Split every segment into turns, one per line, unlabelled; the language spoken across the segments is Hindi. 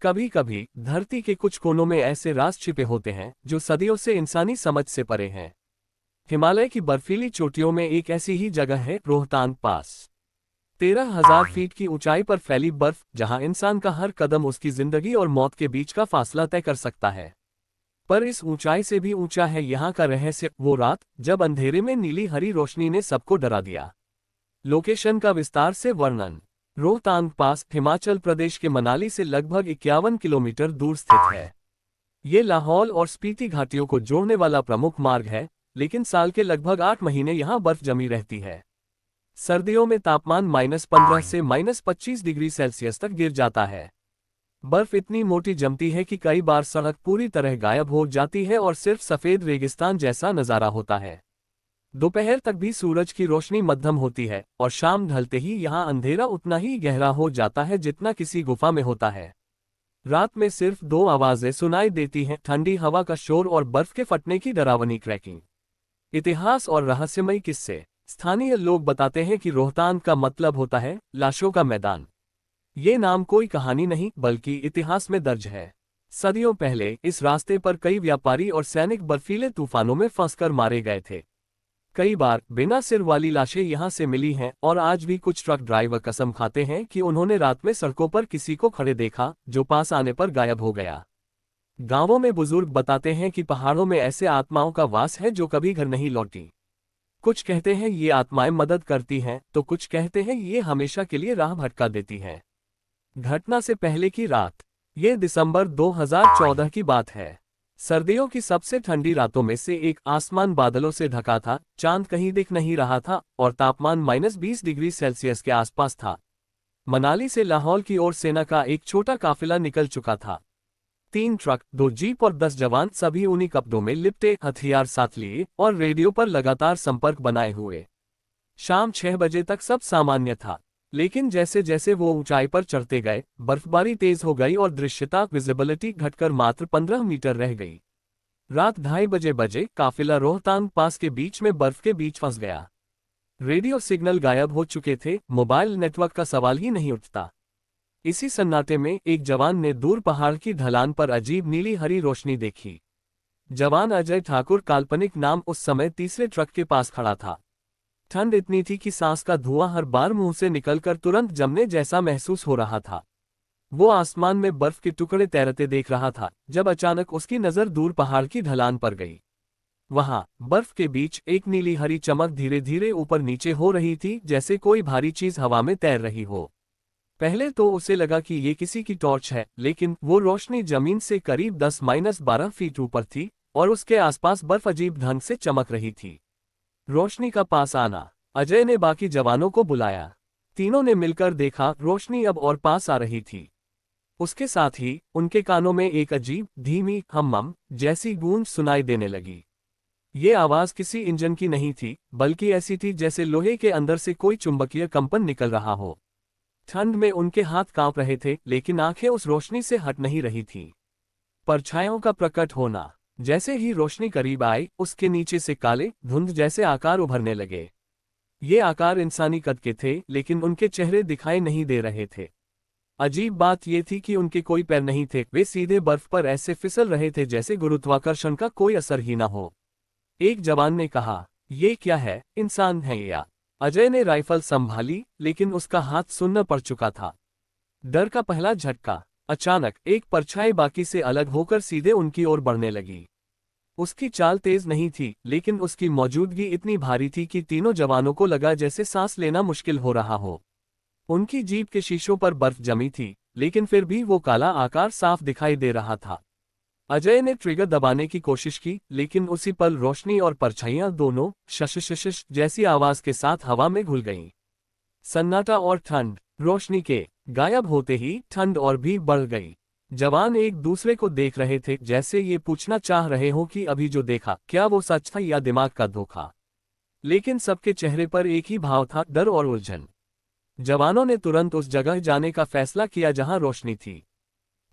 कभी कभी धरती के कुछ कोनों में ऐसे राज छिपे होते हैं जो सदियों से इंसानी समझ से परे हैं। हिमालय की बर्फीली चोटियों में एक ऐसी ही जगह है, रोहतांग पास। 13,000 फीट की ऊंचाई पर फैली बर्फ, जहां इंसान का हर कदम उसकी जिंदगी और मौत के बीच का फासला तय कर सकता है। पर इस ऊंचाई से भी ऊंचा है यहाँ का रहस्य, वो रात जब अंधेरे में नीली हरी रोशनी ने सबको डरा दिया। लोकेशन का विस्तार से वर्णन। रोहतांग पास हिमाचल प्रदेश के मनाली से लगभग 51 किलोमीटर दूर स्थित है। ये लाहौल और स्पीति घाटियों को जोड़ने वाला प्रमुख मार्ग है, लेकिन साल के लगभग 8 महीने यहाँ बर्फ जमी रहती है। सर्दियों में तापमान -15 से -25 डिग्री सेल्सियस तक गिर जाता है। बर्फ इतनी मोटी जमती है कि कई बार सड़क पूरी तरह गायब हो जाती है और सिर्फ सफेद रेगिस्तान जैसा नजारा होता है। दोपहर तक भी सूरज की रोशनी मध्यम होती है और शाम ढलते ही यहाँ अंधेरा उतना ही गहरा हो जाता है जितना किसी गुफा में होता है। रात में सिर्फ दो आवाजें सुनाई देती हैं, ठंडी हवा का शोर और बर्फ के फटने की डरावनी क्रैकिंग। इतिहास और रहस्यमयी किस्से। स्थानीय लोग बताते हैं कि रोहतांग का मतलब होता है लाशों का मैदान। ये नाम कोई कहानी नहीं बल्कि इतिहास में दर्ज है। सदियों पहले इस रास्ते पर कई व्यापारी और सैनिक बर्फीले तूफानों में फंसकर मारे गए थे। कई बार बिना सिर वाली लाशें यहां से मिली हैं और आज भी कुछ ट्रक ड्राइवर कसम खाते हैं कि उन्होंने रात में सड़कों पर किसी को खड़े देखा जो पास आने पर गायब हो गया। गांवों में बुजुर्ग बताते हैं कि पहाड़ों में ऐसे आत्माओं का वास है जो कभी घर नहीं लौटी। कुछ कहते हैं ये आत्माएं मदद करती हैं तो कुछ कहते हैं ये हमेशा के लिए राह भटका देती हैं। घटना से पहले की रात। ये दिसंबर 2014 की बात है। सर्दियों की सबसे ठंडी रातों में से एक। आसमान बादलों से ढका था, चांद कहीं दिख नहीं रहा था और तापमान -20 डिग्री सेल्सियस के आसपास था। मनाली से लाहौल की ओर सेना का एक छोटा काफिला निकल चुका था। 3 ट्रक, 2 जीप और 10 जवान, सभी ऊनी कपड़ों में लिपटे, हथियार साथ लिए और रेडियो पर लगातार संपर्क बनाए हुए। शाम 6 बजे तक सब सामान्य था, लेकिन जैसे जैसे वो ऊंचाई पर चढ़ते गए, बर्फबारी तेज हो गई और दृश्यता विजिबिलिटी घटकर मात्र 15 मीटर रह गई। रात 2:30 बजे काफिला रोहतांग पास के बीच में बर्फ के बीच फंस गया। रेडियो सिग्नल गायब हो चुके थे, मोबाइल नेटवर्क का सवाल ही नहीं उठता। इसी सन्नाटे में एक जवान ने दूर पहाड़ की ढलान पर अजीब नीली हरी रोशनी देखी। जवान अजय ठाकुर, काल्पनिक नाम, उस समय तीसरे ट्रक के पास खड़ा था। ठंड इतनी थी कि सांस का धुआं हर बार मुंह से निकलकर तुरंत जमने जैसा महसूस हो रहा था। वो आसमान में बर्फ के टुकड़े तैरते देख रहा था जब अचानक उसकी नजर दूर पहाड़ की ढलान पर गई। वहां बर्फ के बीच एक नीली हरी चमक धीरे धीरे ऊपर नीचे हो रही थी, जैसे कोई भारी चीज हवा में तैर रही हो। पहले तो उसे लगा कि ये किसी की टॉर्च है, लेकिन वो रोशनी जमीन से करीब 10-12 फीट ऊपर थी और उसके आसपास बर्फ अजीब ढंग से चमक रही थी। रोशनी का पास आना। अजय ने बाकी जवानों को बुलाया। तीनों ने मिलकर देखा, रोशनी अब और पास आ रही थी। उसके साथ ही उनके कानों में एक अजीब धीमी हम जैसी गूंज सुनाई देने लगी। ये आवाज किसी इंजन की नहीं थी, बल्कि ऐसी थी जैसे लोहे के अंदर से कोई चुंबकीय कंपन निकल रहा हो। ठंड में उनके हाथ कांप रहे थे, लेकिन आंखें उस रोशनी से हट नहीं रही थीं। परछाइयों का प्रकट होना। जैसे ही रोशनी करीब आई, उसके नीचे से काले धुंध जैसे आकार उभरने लगे। ये आकार इंसानी कद के थे, लेकिन उनके चेहरे दिखाई नहीं दे रहे थे। अजीब बात यह थी कि उनके कोई पैर नहीं थे, वे सीधे बर्फ पर ऐसे फिसल रहे थे जैसे गुरुत्वाकर्षण का कोई असर ही न हो। एक जवान ने कहा, ये क्या है, इंसान है या? अजय ने राइफल संभाली, लेकिन उसका हाथ सुन्न पड़ चुका था। डर का पहला झटका। अचानक एक परछाई बाकी से अलग होकर सीधे उनकी ओर बढ़ने लगी। उसकी चाल तेज नहीं थी, लेकिन उसकी मौजूदगी इतनी भारी थी कि तीनों जवानों को लगा जैसे सांस लेना मुश्किल हो रहा हो। उनकी जीप के शीशों पर बर्फ जमी थी, लेकिन फिर भी वो काला आकार साफ दिखाई दे रहा था। अजय ने ट्रिगर दबाने की कोशिश की, लेकिन उसी पल रोशनी और परछाइयां दोनों शश जैसी आवाज के साथ हवा में घुल गईं। सन्नाटा और ठंड। रोशनी के गायब होते ही ठंड और भी बढ़ गई। जवान एक दूसरे को देख रहे थे, जैसे ये पूछना चाह रहे हो कि अभी जो देखा क्या वो सच था या दिमाग का धोखा। लेकिन सबके चेहरे पर एक ही भाव था, डर और उलझन। जवानों ने तुरंत उस जगह जाने का फैसला किया जहां रोशनी थी।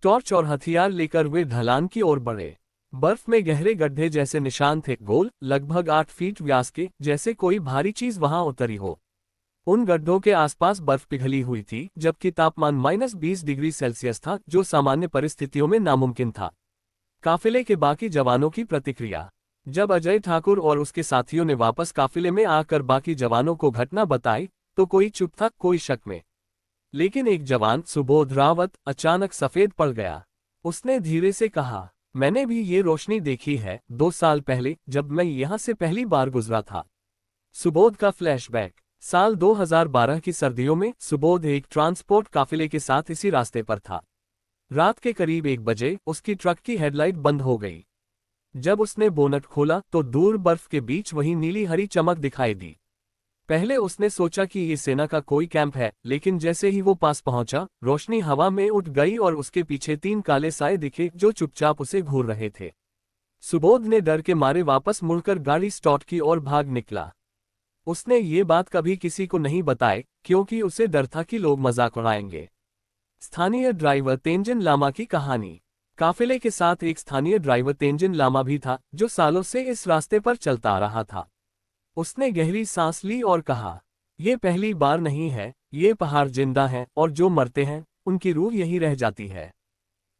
टॉर्च और हथियार लेकर वे ढलान की ओर बढ़े। बर्फ में गहरे गड्ढे जैसे निशान थे, गोल, लगभग 8 फीट व्यास के, जैसे कोई भारी चीज वहां उतरी हो। उन गड्ढों के आसपास बर्फ पिघली हुई थी, जबकि तापमान -20 डिग्री सेल्सियस था, जो सामान्य परिस्थितियों में नामुमकिन था। काफिले के बाकी जवानों की प्रतिक्रिया। जब अजय ठाकुर और उसके साथियों ने वापस काफिले में आकर बाकी जवानों को घटना बताई, तो कोई चुप था, कोई शक में। लेकिन एक जवान, सुबोध रावत, अचानक सफेद पड़ गया। उसने धीरे से कहा, मैंने भी ये रोशनी देखी है, 2 साल पहले, जब मैं यहां से पहली बार गुजरा था। सुबोध का फ्लैशबैक। साल 2012 की सर्दियों में सुबोध एक ट्रांसपोर्ट काफिले के साथ इसी रास्ते पर था। रात के करीब 1 बजे उसकी ट्रक की हेडलाइट बंद हो गई। जब उसने बोनट खोला तो दूर बर्फ के बीच वही नीली हरी चमक दिखाई दी। पहले उसने सोचा कि ये सेना का कोई कैंप है, लेकिन जैसे ही वो पास पहुंचा, रोशनी हवा में उठ गई और उसके पीछे 3 काले साए दिखे जो चुपचाप उसे घूर रहे थे। सुबोध ने डर के मारे वापस मुड़कर गाड़ी स्टार्ट की और भाग निकला। उसने ये बात कभी किसी को नहीं बताई, क्योंकि उसे डर था कि लोग मजाक उड़ाएंगे। स्थानीय ड्राइवर तेंजिन लामा की कहानी। काफिले के साथ एक स्थानीय ड्राइवर तेंजिन लामा भी था, जो सालों से इस रास्ते पर चलता आ रहा था। उसने गहरी सांस ली और कहा, ये पहली बार नहीं है, ये पहाड़ जिंदा हैं, और जो मरते हैं, उनकी रूह यही रह जाती है।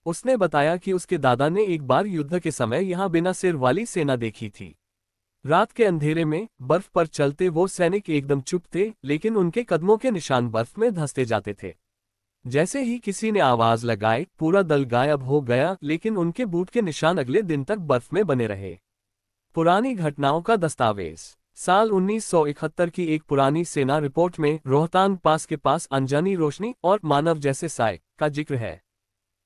उसने बताया कि उसके दादा ने एक बार युद्ध के समय यहाँ बिना सिर वाली सेना देखी थी। रात के अंधेरे में बर्फ पर चलते वो सैनिक एकदम चुप थे, लेकिन उनके कदमों के निशान बर्फ में धंसते जाते थे। जैसे ही किसी ने आवाज लगाई, पूरा दल गायब हो गया, लेकिन उनके बूट के निशान अगले दिन तक बर्फ में बने रहे। पुरानी घटनाओं का दस्तावेज। साल 1971 की एक पुरानी सेना रिपोर्ट में रोहतांग पास के पास अनजानी रोशनी और मानव जैसे साए का जिक्र है,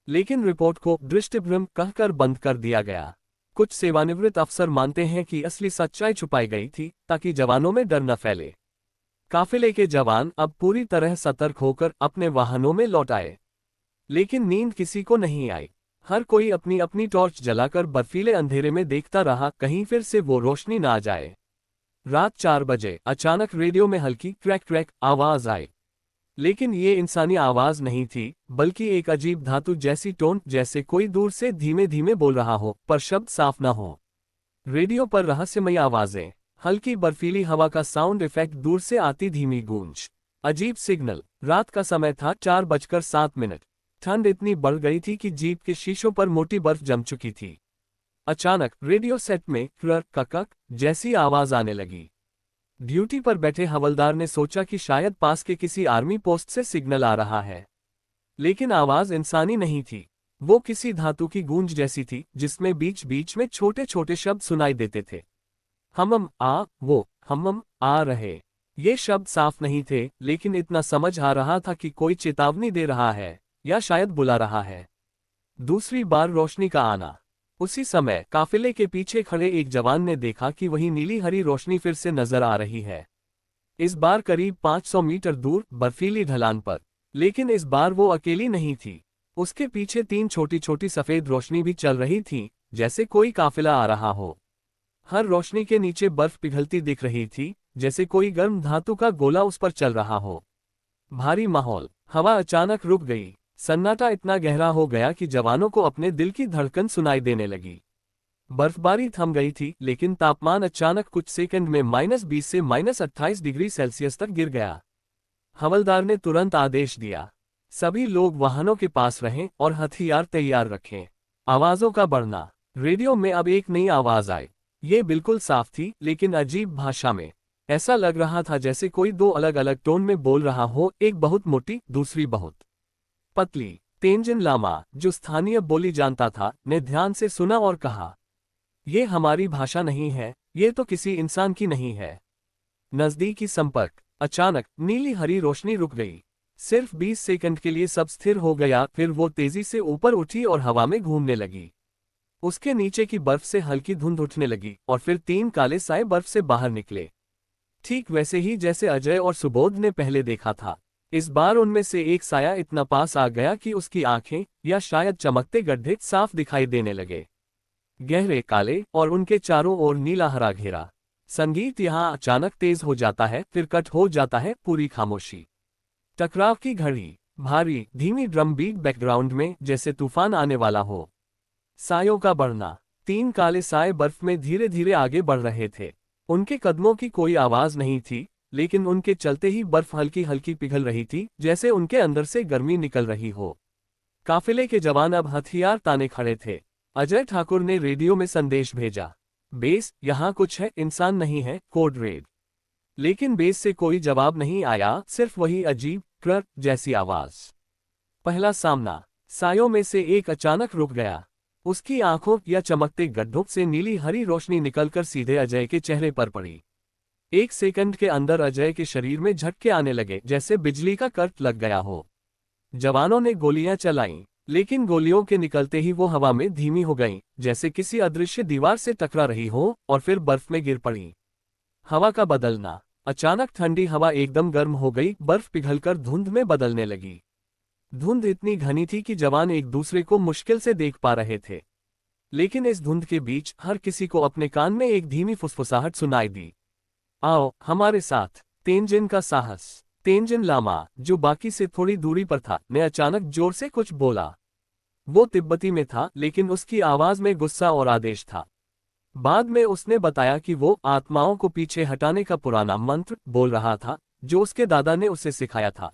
लेकिन रिपोर्ट को दृष्टिभ्रम कहकर बंद कर दिया गया। कुछ सेवानिवृत्त अफसर मानते हैं कि असली सच्चाई छुपाई गई थी, ताकि जवानों में डर न फैले। काफिले के जवान अब पूरी तरह सतर्क होकर अपने वाहनों में लौट आए, लेकिन नींद किसी को नहीं आई। हर कोई अपनी अपनी टॉर्च जलाकर बर्फीले अंधेरे में देखता रहा, कहीं फिर से वो रोशनी ना आ जाए। रात 4 बजे अचानक रेडियो में हल्की क्रैक क्रैक आवाज आई, लेकिन ये इंसानी आवाज नहीं थी, बल्कि एक अजीब धातु जैसी टोन, जैसे कोई दूर से धीमे धीमे बोल रहा हो, पर शब्द साफ न हो। रेडियो पर रहस्यमयी आवाजें, हल्की बर्फीली हवा का साउंड इफेक्ट, दूर से आती धीमी गूंज। अजीब सिग्नल। रात का समय था, 4:07। ठंड इतनी बढ़ गई थी कि जीप के शीशों पर मोटी बर्फ जम चुकी थी। अचानक रेडियो सेट में क्र ककक जैसी आवाज आने लगी। ड्यूटी पर बैठे हवलदार ने सोचा कि शायद पास के किसी आर्मी पोस्ट से सिग्नल आ रहा है, लेकिन आवाज इंसानी नहीं थी। वो किसी धातु की गूंज जैसी थी, जिसमें बीच बीच में छोटे छोटे शब्द सुनाई देते थे। हम आ रहे। ये शब्द साफ नहीं थे, लेकिन इतना समझ आ रहा था कि कोई चेतावनी दे रहा है, या शायद बुला रहा है। दूसरी बार रोशनी का आना। उसी समय काफिले के पीछे खड़े एक जवान ने देखा कि वही नीली हरी रोशनी फिर से नजर आ रही है। इस बार करीब 500 मीटर दूर बर्फीली ढलान पर। लेकिन इस बार वो अकेली नहीं थी। उसके पीछे 3 छोटी छोटी सफेद रोशनी भी चल रही थी, जैसे कोई काफिला आ रहा हो। हर रोशनी के नीचे बर्फ पिघलती दिख रही थी, जैसे कोई गर्म धातु का गोला उस पर चल रहा हो। भारी माहौल। हवा अचानक रुक गई। सन्नाटा इतना गहरा हो गया कि जवानों को अपने दिल की धड़कन सुनाई देने लगी। बर्फबारी थम गई थी, लेकिन तापमान अचानक कुछ सेकंड में -20 से -28 डिग्री सेल्सियस तक गिर गया। हवलदार ने तुरंत आदेश दिया, सभी लोग वाहनों के पास रहें और हथियार तैयार रखें। आवाजों का बढ़ना। रेडियो में अब एक नई आवाज आई। ये बिल्कुल साफ थी, लेकिन अजीब भाषा में। ऐसा लग रहा था जैसे कोई 2 अलग अलग टोन में बोल रहा हो, एक बहुत मोटी, दूसरी बहुत पतली। तेंजिन लामा, जो स्थानीय बोली जानता था, ने ध्यान से सुना और कहा, ये हमारी भाषा नहीं है, ये तो किसी इंसान की नहीं है। नजदीकी संपर्क। अचानक नीली हरी रोशनी रुक गई। सिर्फ 20 सेकंड के लिए सब स्थिर हो गया, फिर वो तेजी से ऊपर उठी और हवा में घूमने लगी। उसके नीचे की बर्फ से हल्की धुंध उठने लगी, और फिर 3 काले साए बर्फ से बाहर निकले। ठीक वैसे ही जैसे अजय और सुबोध ने पहले देखा था। इस बार उनमें से एक साया इतना पास आ गया कि उसकी आंखें, या शायद चमकते गड्ढे, साफ दिखाई देने लगे। गहरे काले, और उनके चारों ओर नीला हरा घेरा। संगीत यहाँ अचानक तेज हो जाता है, फिर कट हो जाता है, पूरी खामोशी। टकराव की घड़ी। भारी धीमी ड्रम बीट बैकग्राउंड में, जैसे तूफान आने वाला हो। सायों का बढ़ना। 3 काले साए बर्फ में धीरे धीरे आगे बढ़ रहे थे। उनके कदमों की कोई आवाज नहीं थी, लेकिन उनके चलते ही बर्फ हल्की हल्की पिघल रही थी, जैसे उनके अंदर से गर्मी निकल रही हो। काफिले के जवान अब हथियार ताने खड़े थे। अजय ठाकुर ने रेडियो में संदेश भेजा, बेस, यहाँ कुछ है, इंसान नहीं है, कोड रेड। लेकिन बेस से कोई जवाब नहीं आया, सिर्फ वही अजीब ट्रक जैसी आवाज। पहला सामना। सायों में से एक अचानक रुक गया। उसकी आंखों या चमकते गड्ढों से नीली हरी रोशनी निकलकर सीधे अजय के चेहरे पर पड़ी। एक सेकंड के अंदर अजय के शरीर में झटके आने लगे, जैसे बिजली का करंट लग गया हो। जवानों ने गोलियां चलाईं, लेकिन गोलियों के निकलते ही वो हवा में धीमी हो गईं, जैसे किसी अदृश्य दीवार से टकरा रही हो और फिर बर्फ में गिर पड़ी। हवा का बदलना। अचानक ठंडी हवा एकदम गर्म हो गई, बर्फ पिघलकर धुंध में बदलने लगी। धुंध इतनी घनी थी कि जवान एक दूसरे को मुश्किल से देख पा रहे थे। लेकिन इस धुंध के बीच हर किसी को अपने कान में एक धीमी फुसफुसाहट सुनाई दी। आओ हमारे साथ। तेंजिन का साहस। तेंजिन लामा, जो बाकी से थोड़ी दूरी पर था, ने अचानक जोर से कुछ बोला। वो तिब्बती में था, लेकिन उसकी आवाज में गुस्सा और आदेश था। बाद में उसने बताया कि वो आत्माओं को पीछे हटाने का पुराना मंत्र बोल रहा था, जो उसके दादा ने उसे सिखाया था।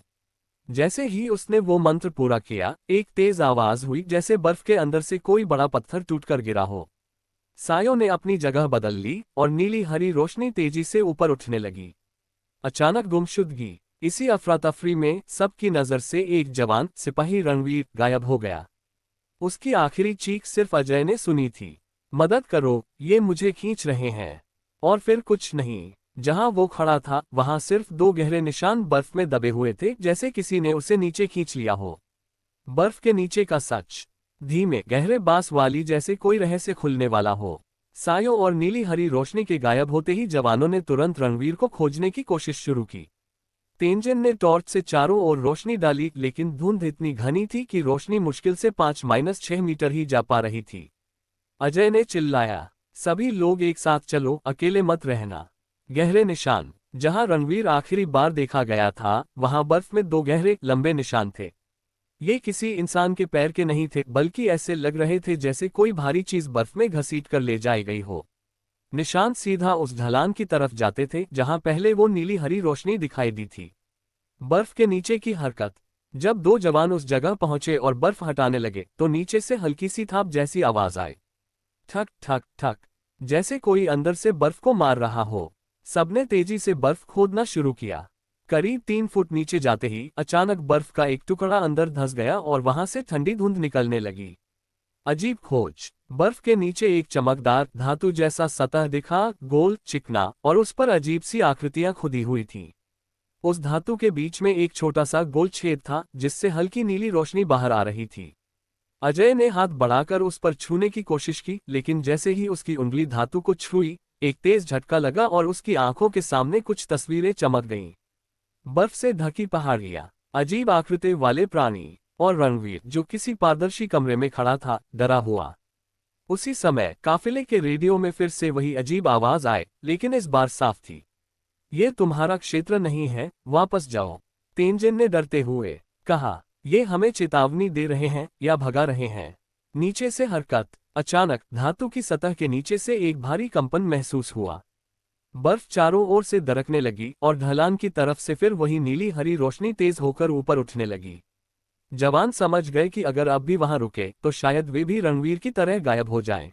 जैसे ही उसने वो मंत्र पूरा किया, एक तेज आवाज हुई, जैसे बर्फ के अंदर से कोई बड़ा पत्थर टूटकर गिरा हो। सायों ने अपनी जगह बदल ली और नीली हरी रोशनी तेजी से ऊपर उठने लगी। अचानक गुमशुदगी। इसी अफरा-तफरी में सबकी नजर से एक जवान सिपाही रणवीर गायब हो गया। उसकी आखिरी चीख सिर्फ अजय ने सुनी थी, मदद करो, ये मुझे खींच रहे हैं। और फिर कुछ नहीं। जहां वो खड़ा था, वहां सिर्फ दो गहरे निशान बर्फ में दबे हुए थे, जैसे किसी ने उसे नीचे खींच लिया हो। बर्फ के नीचे का सच। धीमे गहरे बांस वाली, जैसे कोई रहस्य खुलने वाला हो। सायों और नीली हरी रोशनी के गायब होते ही जवानों ने तुरंत रणवीर को खोजने की कोशिश शुरू की। तेंजिन ने टॉर्च से चारों ओर रोशनी डाली, लेकिन धुंध इतनी घनी थी कि रोशनी मुश्किल से 5-6 मीटर ही जा पा रही थी। अजय ने चिल्लाया, सभी लोग एक साथ चलो, अकेले मत रहना। गहरे निशान। जहां रणवीर आखिरी बार देखा गया था, वहां बर्फ में दो गहरे लंबे निशान थे। ये किसी इंसान के पैर के नहीं थे, बल्कि ऐसे लग रहे थे जैसे कोई भारी चीज बर्फ में घसीट कर ले जाई गई हो। निशान सीधा उस ढलान की तरफ जाते थे, जहां पहले वो नीली हरी रोशनी दिखाई दी थी। बर्फ के नीचे की हरकत। जब दो जवान उस जगह पहुंचे और बर्फ हटाने लगे, तो नीचे से हल्की सी थाप जैसी आवाज आई। ठक ठक ठक, जैसे कोई अंदर से बर्फ को मार रहा हो। सबने तेजी से बर्फ खोदना शुरू किया। करीब 3 फुट नीचे जाते ही अचानक बर्फ का एक टुकड़ा अंदर धंस गया और वहां से ठंडी धुंध निकलने लगी। अजीब खोज। बर्फ के नीचे एक चमकदार धातु जैसा सतह दिखा, गोल, चिकना, और उस पर अजीब सी आकृतियां खुदी हुई थीं। उस धातु के बीच में एक छोटा सा गोल छेद था, जिससे हल्की नीली रोशनी बाहर आ रही थी। अजय ने हाथ बढ़ाकर उस पर छूने की कोशिश की, लेकिन जैसे ही उसकी उंगली धातु को छुई, एक तेज झटका लगा और उसकी आंखों के सामने कुछ तस्वीरें चमक गईं। बर्फ से ढकी पहाड़ियां, अजीब आकृति वाले प्राणी, और रणवीर, जो किसी पारदर्शी कमरे में खड़ा था, डरा हुआ। उसी समय काफिले के रेडियो में फिर से वही अजीब आवाज आए, लेकिन इस बार साफ थी। ये तुम्हारा क्षेत्र नहीं है, वापस जाओ। तेंजिन ने डरते हुए कहा, ये हमें चेतावनी दे रहे हैं या भगा रहे हैं। नीचे से हरकत। अचानक धातु की सतह के नीचे से एक भारी कंपन महसूस हुआ। बर्फ चारों ओर से दरकने लगी और ढलान की तरफ से फिर वही नीली हरी रोशनी तेज होकर ऊपर उठने लगी। जवान समझ गए कि अगर अब भी वहां रुके, तो शायद वे भी रणवीर की तरह गायब हो जाएं।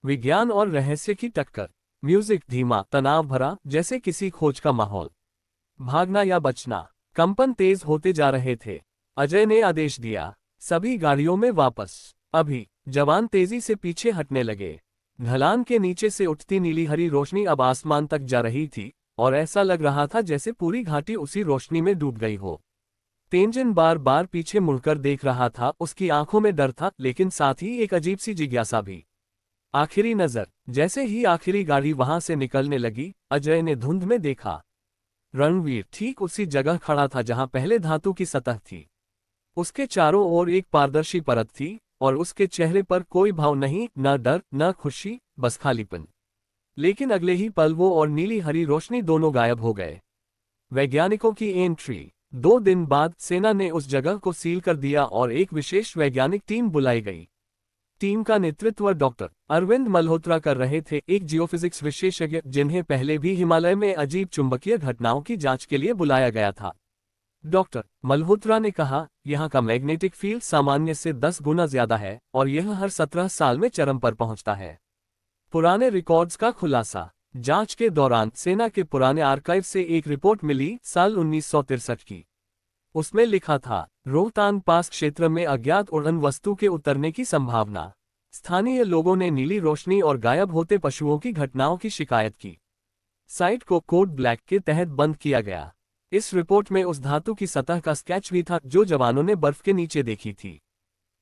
विज्ञान और रहस्य की टक्कर। म्यूजिक धीमा, तनाव भरा, जैसे किसी खोज का माहौल। भागना या बचना। कंपन तेज होते जा रहे थे। अजय ने आदेश दिया, सभी गाड़ियों में वापस, अभी। जवान तेजी से पीछे हटने लगे। ढलान के नीचे से उठती नीली हरी रोशनी अब आसमान तक जा रही थी, और ऐसा लग रहा था जैसे पूरी घाटी उसी रोशनी में डूब गई हो। तेंजिन बार बार पीछे मुड़कर देख रहा था, उसकी आंखों में डर था, लेकिन साथ ही एक अजीब सी जिज्ञासा भी। आखिरी नजर। जैसे ही आखिरी गाड़ी वहां से निकलने लगी, अजय ने धुंध में देखा। रणवीर ठीक उसी जगह खड़ा था जहां पहले धातु की सतह थी। उसके चारों ओर एक पारदर्शी परत थी, और उसके चेहरे पर कोई भाव नहीं, न डर, न खुशी, बस खालीपन। लेकिन अगले ही पल वो और नीली हरी रोशनी दोनों गायब हो गए। वैज्ञानिकों की एंट्री। 2 दिन बाद सेना ने उस जगह को सील कर दिया और एक विशेष वैज्ञानिक टीम बुलाई गई। टीम का नेतृत्व डॉक्टर अरविंद मल्होत्रा कर रहे थे, एक जियोफिजिक्स विशेषज्ञ जिन्हें पहले भी हिमालय में अजीब चुंबकीय घटनाओं की जांच के लिए बुलाया गया था। डॉक्टर मल्होत्रा ने कहा, यहाँ का मैग्नेटिक फील्ड सामान्य से 10 गुना ज्यादा है और यह हर 17 साल में चरम पर पहुंचता है। पुराने रिकॉर्ड्स का खुलासा। जांच के दौरान सेना के पुराने आर्काइव से एक रिपोर्ट मिली, साल 1963 की। उसमें लिखा था, रोहतांग पास क्षेत्र में अज्ञात उड़न वस्तु के उतरने की संभावना। स्थानीय लोगों ने नीली रोशनी और गायब होते पशुओं की घटनाओं की शिकायत की। साइट को कोड ब्लैक के तहत बंद किया गया। इस रिपोर्ट में उस धातु की सतह का स्केच भी था जो जवानों ने बर्फ के नीचे देखी थी।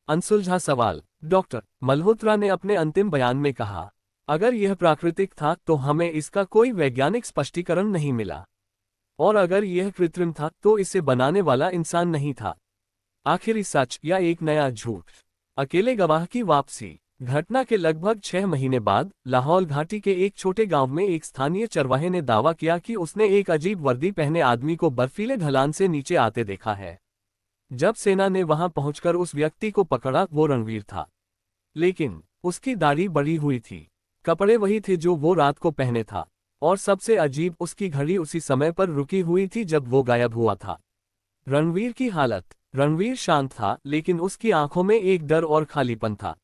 अनसुलझा सवाल। डॉक्टर मल्होत्रा ने अपने अंतिम बयान में कहा, अगर यह प्राकृतिक था तो हमें इसका कोई वैज्ञानिक स्पष्टीकरण नहीं मिला, और अगर यह कृत्रिम था तो इसे बनाने वाला इंसान नहीं था। आखिरी सच या एक नया झूठ। अकेले गवाह की वापसी। घटना के लगभग 6 महीने बाद लाहौल घाटी के एक छोटे गांव में एक स्थानीय चरवाहे ने दावा किया कि उसने एक अजीब वर्दी पहने आदमी को बर्फीले ढलान से नीचे आते देखा है। जब सेना ने वहां पहुंचकर उस व्यक्ति को पकड़ा, वो रणवीर था, लेकिन उसकी दाढ़ी बढ़ी हुई थी, कपड़े वही थे जो वो रात को पहने था, और सबसे अजीब, उसकी घड़ी उसी समय पर रुकी हुई थी जब वो गायब हुआ था। रणवीर की हालत। रणवीर शांत था, लेकिन उसकी आंखों में एक डर और खालीपन था।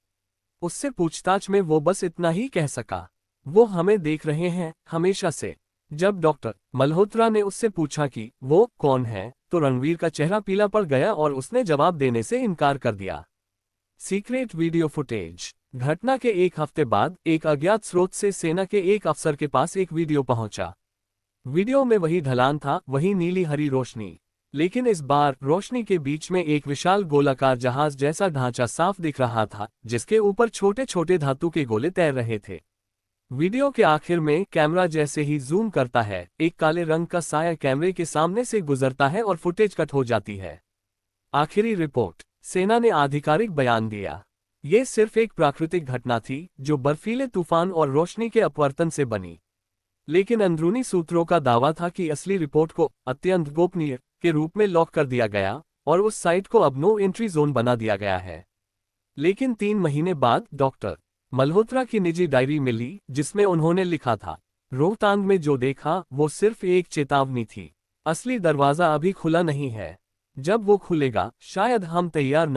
उससे पूछताछ में वो बस इतना ही कह सका, वो हमें देख रहे हैं, हमेशा से। जब डॉक्टर मल्होत्रा ने उससे पूछा कि वो कौन है, तो रणवीर का चेहरा पीला पड़ गया और उसने जवाब देने से इनकार कर दिया। Secret video footage. घटना के एक हफ्ते बाद एक अज्ञात स्रोत से सेना के एक अफसर के पास एक वीडियो पहुंचा। वीडियो में वही ढलान था, वही नीली हरी रोशनी, लेकिन इस बार रोशनी के बीच में एक विशाल गोलाकार जहाज जैसा ढांचा साफ दिख रहा था, जिसके ऊपर छोटे छोटे धातु के गोले तैर रहे थे। वीडियो के आखिर में कैमरा जैसे ही जूम करता है, एक काले रंग का साया कैमरे के सामने से गुजरता है और फुटेज कट हो जाती है। आखिरी रिपोर्ट। सेना ने आधिकारिक बयान दिया, ये सिर्फ एक प्राकृतिक घटना थी जो बर्फीले तूफान और रोशनी के अपवर्तन से बनी। लेकिन अंदरूनी सूत्रों का दावा था कि असली रिपोर्ट को अत्यंत गोपनीय के रूप में लॉक कर दिया गया और उस साइट को अब नो एंट्री जोन बना दिया गया है। लेकिन 3 महीने बाद डॉक्टर मल्होत्रा की निजी डायरी मिली, जिसमें उन्होंने लिखा था, रोहतांग में जो देखा वो सिर्फ एक चेतावनी थी। असली दरवाजा अभी खुला नहीं है। जब वो खुलेगा, शायद हम तैयार न